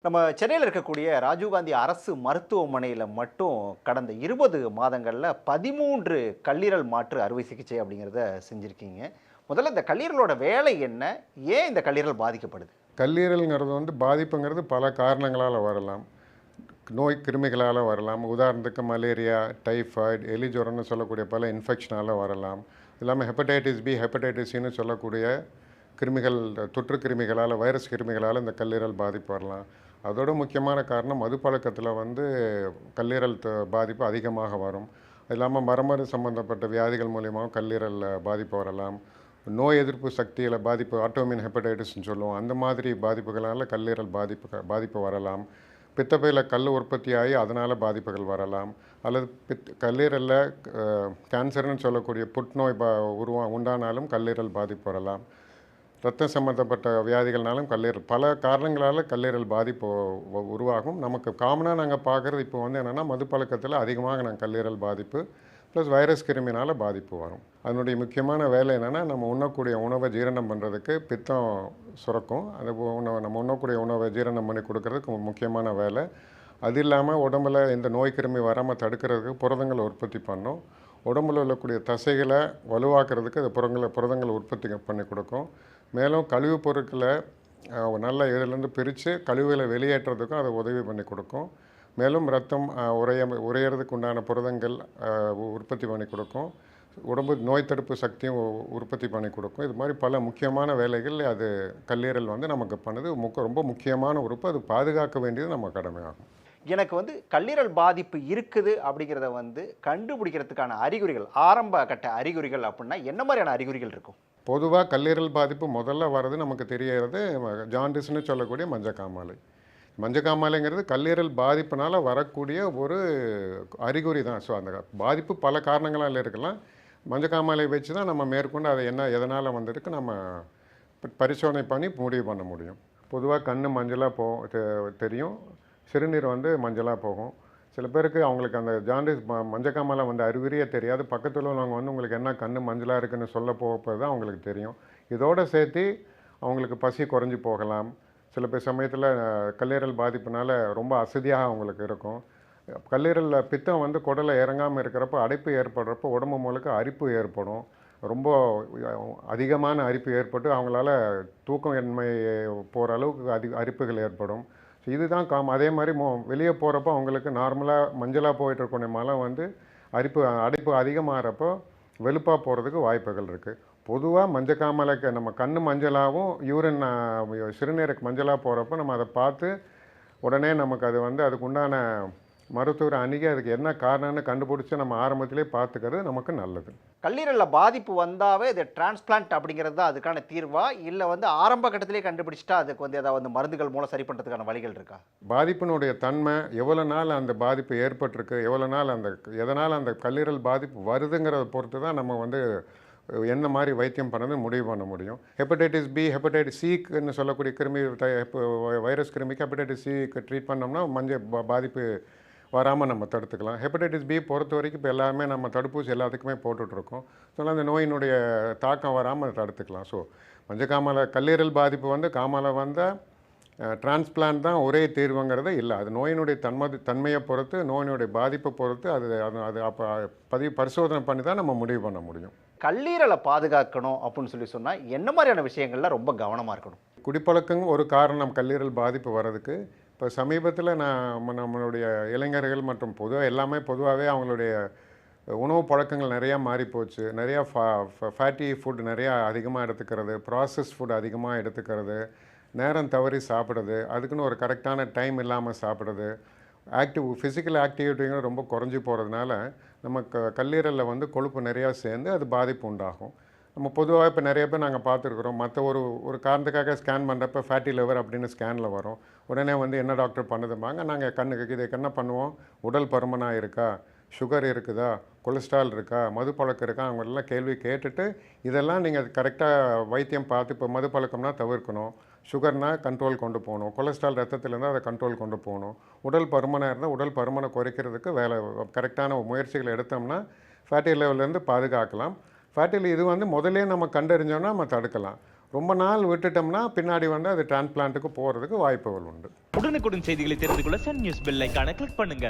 நம்ம சென்னையில இருக்கக்கூடிய ராஜீவ்காந்தி அரசு மருத்துவமனையில மட்டும் கடந்த 20 மாதங்கள்ல 13 கல்லீரல் மாற்று அறுவை சிகிச்சை அப்படிங்கிறத செஞ்சிருக்கீங்க. முதல்ல இந்த கல்லீரலோட வேலை என்ன? ஏன் இந்த கல்லீரல் பாதிக்கப்படுது? கல்லீரல்ங்கிறது பாதிப்புங்கிறது பல காரணங்களால் வரலாம். நோய் கிருமிகளால் வரலாம். உதாரணத்துக்கு மலேரியா, டைஃபாய்டு, எலி ஜுரம்னு சொல்லக்கூடிய பல இன்ஃபெக்ஷனால் வரலாம். இல்லாமல் ஹெப்படைட்டிஸ் பி, ஹெப்படைட்டிஸ் சின்னு சொல்லக்கூடிய கிருமிகள், தொற்று கிருமிகளால், வைரஸ் கிருமிகளால் இந்த கல்லீரல் பாதிப்பு வரலாம். அதோட முக்கியமான காரணம் மதுப்பழக்கத்தில் கல்லீரல் பாதிப்பு அதிகமாக வரும். அது இல்லாமல் மரபணு சம்பந்தப்பட்ட வியாதிகள் மூலியமாக கல்லீரல் பாதிப்பு வரலாம். நோய் எதிர்ப்பு சக்தியில் பாதிப்பு, ஆட்டோமின் ஹெப்படைட்டிஸ்ன்னு சொல்லுவோம், அந்த மாதிரி பாதிப்புகளால் கல்லீரல் பாதிப்பு வரலாம். பித்தப்பையில் கல் உற்பத்தியாகி அதனால் பாதிப்புகள் வரலாம். அல்லது கல்லீரலில் கேன்சர்னு சொல்லக்கூடிய புற்றுநோய் உண்டானாலும் கல்லீரல் பாதிப்பு வரலாம். ரத்தம் சம்மந்தப்பட்ட வியாதிகள்னாலும் பல காரணங்களால் கல்லீரல் பாதிப்பு உருவாகும். நமக்கு காமனாக நாங்கள் பார்க்குறது இப்போ என்னென்னா மதுப்பழக்கத்தில் அதிகமாக கல்லீரல் பாதிப்பு ப்ளஸ் வைரஸ் கிருமினால் பாதிப்பு வரும். அதனுடைய முக்கியமான வேலை என்னென்னா, நம்ம உண்ணக்கூடிய உணவை ஜீரணம் பண்ணுறதுக்கு பித்தம் சுரக்கும். அந்த நம்ம உண்ணக்கூடிய உணவை ஜீரணம் பண்ணி கொடுக்கறதுக்கு முக்கியமான வேலை. அது இல்லாமல் உடம்புல இந்த நோய் கிருமி வராமல் தடுக்கிறதுக்கு புரதங்களை உற்பத்தி பண்ணும். உடம்புல உள்ளக்கூடிய தசைகளை வலுவாக்குறதுக்கு அது புரதங்களை உற்பத்தி பண்ணி கொடுக்கும். மேலும் கழிவுப் பொருட்களை நல்ல இதிலேருந்து பிரித்து கழிவுகளை வெளியேற்றுறதுக்கும் அதை உதவி பண்ணி கொடுக்கும். மேலும் ரத்தம் உறையிறதுக்கு உண்டான புரதங்கள் உற்பத்தி பண்ணி கொடுக்கும். உடம்பு நோய் தடுப்பு சக்தியும் உற்பத்தி பண்ணி கொடுக்கும். இது மாதிரி பல முக்கியமான வேலைகள் அது கல்லீரல் நமக்கு பண்ணுது. ரொம்ப முக்கியமான உறுப்பு. அது பாதுகாக்க வேண்டியது நம்ம கடமையாகும். எனக்கு கல்லீரல் பாதிப்பு இருக்குது அப்படிங்கிறத கண்டுபிடிக்கிறதுக்கான அறிகுறிகள், ஆரம்ப கட்ட அறிகுறிகள் அப்படின்னா என்ன மாதிரியான அறிகுறிகள் இருக்கும்? பொதுவாக கல்லீரல் பாதிப்பு முதல்ல வர்றது நமக்கு தெரியறது ஜாண்டிஸ்ன்னு சொல்லக்கூடிய மஞ்சக்காமாலை. மஞ்சக்காமாலைங்கிறது கல்லீரல் பாதிப்புனால் வரக்கூடிய ஒரு அறிகுறி தான். ஸோ அந்த பாதிப்பு பல காரணங்களால் இருக்கலாம். மஞ்சக்காமாலை வச்சு தான் நம்ம மேற்கொண்டு அதை எதனால் வந்திருக்கு நம்ம பரிசோதனை பண்ணி முடிவு பண்ண முடியும். பொதுவாக கண் மஞ்சளாக தெரியும். சிறுநீர் மஞ்சளாக போகும். சில பேருக்கு அவங்களுக்கு அந்த ஜாண்டிஸ் மஞ்சக்காமாலை அறிகுறியே தெரியாது. பக்கத்தில் உள்ளவங்க உங்களுக்கு என்ன கண் மஞ்சளாக இருக்குதுன்னு சொல்ல போகிறது தான் அவங்களுக்கு தெரியும். இதோடு சேர்த்து அவங்களுக்கு பசி குறைஞ்சி போகலாம். சில பேர் சமயத்தில் கல்லீரல் பாதிப்புனால் ரொம்ப அசதியாக அவங்களுக்கு இருக்கும். கல்லீரலில் பித்தம் குடலில் இறங்காமல் இருக்கிறப்போ அடைப்பு ஏற்படுறப்போ உடம்பு முழுக்க அரிப்பு ஏற்படும். ரொம்ப அதிகமான அரிப்பு ஏற்பட்டு அவங்களால தூக்கமின்மை போகிற அளவுக்கு அரிப்புகள் ஏற்படும். ஸோ இதுதான் அதே மாதிரி வெளியே போகிறப்போ அவங்களுக்கு நார்மலாக மஞ்சளாக போயிட்டு இருக்கக்கூடிய மலம் அடைப்பு அதிகமாகிறப்போ வெளுப்பாக போகிறதுக்கு வாய்ப்புகள் இருக்குது. பொதுவாக மஞ்சக்காமலைக்கு நம்ம கண் மஞ்சளாகவும் யூரின் சிறுநீருக்கு மஞ்சளாக போகிறப்போ நம்ம அதை பார்த்து உடனே நமக்கு அது அதுக்கு உண்டான மருத்துவரை அணுகி அதுக்கு என்ன காரணம்னு கண்டுபிடிச்சி நம்ம ஆரம்பத்திலே பார்த்துக்கிறது நமக்கு நல்லது. கல்லீரலில் பாதிப்பு வந்தாவே இது டிரான்ஸ்பிளான்ட் அப்படிங்கிறது தான் அதுக்கான தீர்வா, இல்லை ஆரம்ப கட்டத்திலே கண்டுபிடிச்சிட்டா அதுக்கு ஏதாவது மருந்துகள் மூலம் சரி பண்ணுறதுக்கான வழிகள் இருக்கா? பாதிப்பினுடைய தன்மை, எவ்வளோ நாள் அந்த பாதிப்பு ஏற்பட்டிருக்கு, எவ்வளோ நாள் எதனால் அந்த கல்லீரல் பாதிப்பு வருதுங்கிறத பொறுத்து தான் நம்ம என்ன மாதிரி வைத்தியம் பண்ணது முடிவு பண்ண முடியும். ஹெப்படைட்டிஸ் பி, ஹெப்படைட்டிஸ் சின்னு சொல்லக்கூடிய கிருமி, வைரஸ் கிருமிக்கு ஹெப்படைட்டிஸ் சிக்கு ட்ரீட் பண்ணோம்னா பாதிப்பு வராமல் நம்ம தடுத்துக்கலாம். ஹெப்படைட்டிஸ் பி பொறுத்த வரைக்கும் இப்போ எல்லாருமே நம்ம தடுப்பூசி எல்லாத்துக்குமே போட்டுட்ருக்கோம். ஸோ அந்த நோயினுடைய தாக்கம் வராமல் தடுத்துக்கலாம். ஸோ மஞ்சக்காமலை கல்லீரல் பாதிப்பு காமாலை வந்தால் டிரான்ஸ்பிளான்ட் தான் ஒரே தீர்வுங்கிறதே இல்லை. அது நோயினுடைய தன்மையை பொறுத்து, நோயினுடைய பாதிப்பை பொறுத்து அது அப்போ பரிசோதனை பண்ணி தான் நம்ம முடிவு பண்ண முடியும். கல்லீரலை பாதுகாக்கணும் அப்படின்னு சொன்னால் என்ன மாதிரியான விஷயங்கள்ல ரொம்ப கவனமாக இருக்கணும்? குடிப்பழக்கம் ஒரு காரணம் கல்லீரல் பாதிப்பு வர்றதுக்கு. இப்போ சமீபத்தில் நம்மளுடைய இளைஞர்கள் மற்றும் பொதுவாகவே அவங்களுடைய உணவு பழக்கங்கள் நிறையா மாறிப்போச்சு. நிறையா ஃபேட்டி ஃபுட் நிறையா அதிகமாக எடுத்துக்கிறது, ப்ராசஸ் ஃபுட் அதிகமாக எடுத்துக்கிறது, நேரம் தவறி சாப்பிட்றது, அதுக்குன்னு ஒரு கரெக்டான டைம் இல்லாமல் சாப்பிட்றது, ஃபிசிக்கல் ஆக்டிவிட்டிங்களும் ரொம்ப குறைஞ்சி போகிறதுனால நமக்கு கல்லீரலில் கொழுப்பு நிறையா சேர்ந்து அது பாதிப்பு உண்டாகும். நம்ம பொதுவாக இப்போ நிறைய பேர் நாங்கள் பார்த்துருக்குறோம். மற்ற ஒரு காரணத்துக்காக ஸ்கேன் பண்ணுறப்ப ஃபேட்டி லிவர் அப்படின்னு ஸ்கேனில் வரும். உடனே என்ன டாக்டர் பண்ணுதும்பாங்க. நாங்கள் இதுக்கு என்ன பண்ணுவோம், உடல் பருமனாக இருக்கா, சுகர் இருக்குதா, கொலஸ்ட்ரால் இருக்கா, மதுப்பழக்கம் இருக்கா, அவங்களெல்லாம் கேள்வி கேட்டுட்டு இதெல்லாம் நீங்கள் கரெக்டாக வைத்தியம் பார்த்து, இப்போ மதுப்பழக்கம்னா தவிர்க்கணும், சுகர்னால் கண்ட்ரோல் கொண்டு போகணும், கொலஸ்ட்ரால் ரத்தத்தில் இருந்தால் அதை கண்ட்ரோல் கொண்டு போகணும், உடல் பருமனாக இருந்தால் உடல் பருமனை குறைக்கிறதுக்கு கரெக்டான முயற்சிகளை எடுத்தோம்னா ஃபேட்டி லெவல்லேருந்து பாதுகாக்கலாம். ஃபேட்டில் இது முதல்லே நம்ம கண்டறிஞ்சோன்னா நம்ம தடுக்கலாம். ரொம்ப நாள் விட்டுட்டோம்னா பின்னாடி வந்து அது டிரான்ஸ்பிளான்ட்டுக்கு போகிறதுக்கு வாய்ப்புகள் உண்டு. உடனுக்குடன் செய்திகளை தெரிந்து கொள்ள சன் நியூஸ் பெல் ஐகானை கிளிக் பண்ணுங்க.